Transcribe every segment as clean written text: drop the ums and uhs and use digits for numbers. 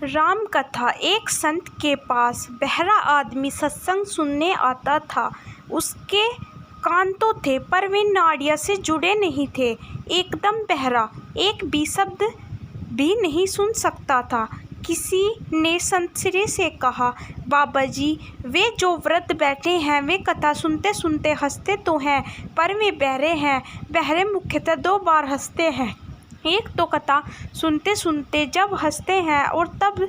राम कथा। एक संत के पास बहरा आदमी सत्संग सुनने आता था। उसके कान तो थे पर वे नाड़ियों से जुड़े नहीं थे। एकदम बहरा, एक भी शब्द भी नहीं सुन सकता था। किसी ने संत से कहा, बाबा जी, वे जो वृद्ध बैठे हैं वे कथा सुनते सुनते हंसते तो हैं, पर वे बहरे हैं। बहरे मुख्यतः दो बार हंसते हैं। एक तो कथा सुनते सुनते जब हंसते हैं और तब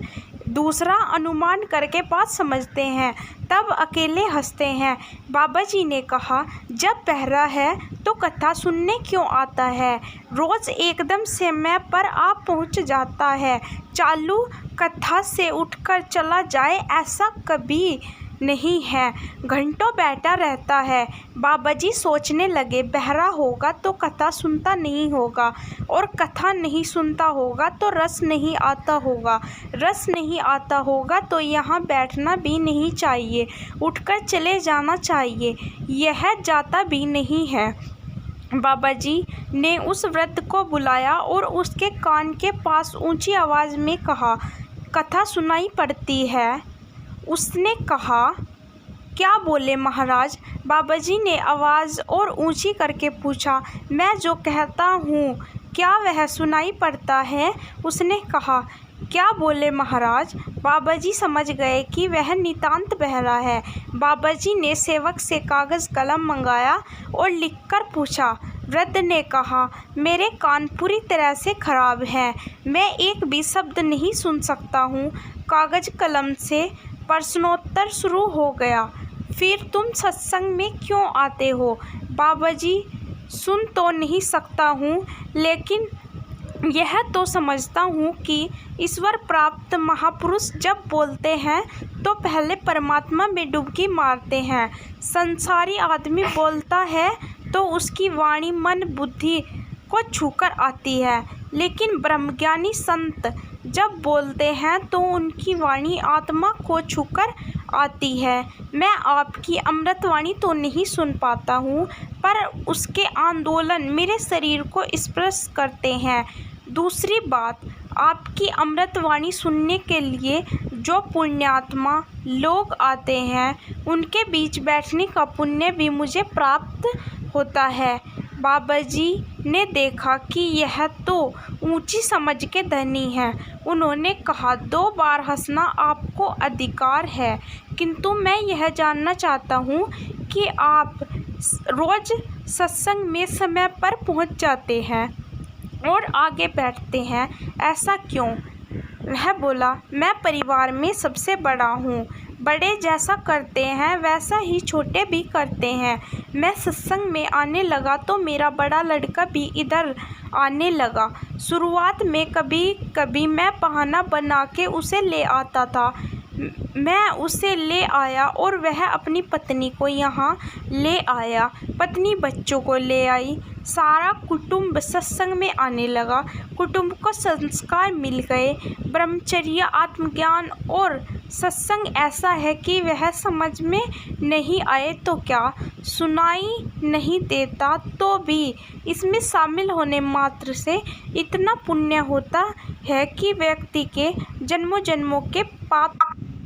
दूसरा अनुमान करके बात समझते हैं, तब अकेले हंसते हैं। बाबा जी ने कहा, जब बहरा है तो कथा सुनने क्यों आता है? रोज़ एकदम समय पर आप पहुंच जाता है। चालू कथा से उठकर चला जाए ऐसा कभी नहीं है, घंटों बैठा रहता है। बाबा जी सोचने लगे, बहरा होगा तो कथा सुनता नहीं होगा, और कथा नहीं सुनता होगा तो रस नहीं आता होगा, रस नहीं आता होगा तो यहाँ बैठना भी नहीं चाहिए, उठकर चले जाना चाहिए। यह जाता भी नहीं है। बाबा जी ने उस वृद्ध को बुलाया और उसके कान के पास ऊंची आवाज़ में कहा, कथा सुनाई पड़ती है। उसने कहा, क्या बोले महाराज? बाबा जी ने आवाज़ और ऊंची करके पूछा, मैं जो कहता हूँ क्या वह सुनाई पड़ता है? उसने कहा, क्या बोले महाराज? बाबा जी समझ गए कि वह नितांत बहरा है। बाबा जी ने सेवक से कागज़ कलम मंगाया और लिखकर पूछा। वृद्ध ने कहा, मेरे कान पूरी तरह से खराब हैं, मैं एक भी शब्द नहीं सुन सकता हूँ। कागज़ कलम से प्रश्नोत्तर शुरू हो गया। फिर तुम सत्संग में क्यों आते हो? बाबा जी, सुन तो नहीं सकता हूँ, लेकिन यह तो समझता हूँ कि ईश्वर प्राप्त महापुरुष जब बोलते हैं तो पहले परमात्मा में डुबकी मारते हैं। संसारी आदमी बोलता है तो उसकी वाणी मन बुद्धि को छूकर आती है, लेकिन ब्रह्मज्ञानी संत जब बोलते हैं तो उनकी वाणी आत्मा को छूकर आती है। मैं आपकी अमृतवाणी तो नहीं सुन पाता हूँ, पर उसके आंदोलन मेरे शरीर को स्पर्श करते हैं। दूसरी बात, आपकी अमृतवाणी सुनने के लिए जो पुण्यात्मा लोग आते हैं उनके बीच बैठने का पुण्य भी मुझे प्राप्त होता है। बाबा जी ने देखा कि यह तो ऊंची समझ के धनी है। उन्होंने कहा, 2 बार हंसना आपको अधिकार है, किंतु मैं यह जानना चाहता हूँ कि आप रोज़ सत्संग में समय पर पहुँच जाते हैं और आगे बैठते हैं, ऐसा क्यों? वह बोला, मैं परिवार में सबसे बड़ा हूँ। बड़े जैसा करते हैं वैसा ही छोटे भी करते हैं। मैं सत्संग में आने लगा तो मेरा बड़ा लड़का भी इधर आने लगा। शुरुआत में कभी कभी मैं बहाना बना के उसे ले आता था। मैं उसे ले आया और वह अपनी पत्नी को यहाँ ले आया, पत्नी बच्चों को ले आई, सारा कुटुंब सत्संग में आने लगा। कुटुंब को संस्कार मिल गए। ब्रह्मचर्य, आत्मज्ञान और सत्संग ऐसा है कि वह समझ में नहीं आए तो क्या, सुनाई नहीं देता तो भी इसमें शामिल होने मात्र से इतना पुण्य होता है कि व्यक्ति के जन्मों जन्मों के पाप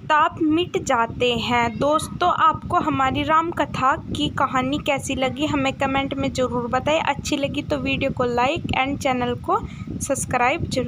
ताप मिट जाते हैं। दोस्तों, आपको हमारी राम कथा की कहानी कैसी लगी हमें कमेंट में ज़रूर बताएं। अच्छी लगी तो वीडियो को लाइक एंड चैनल को सब्सक्राइब जरूर।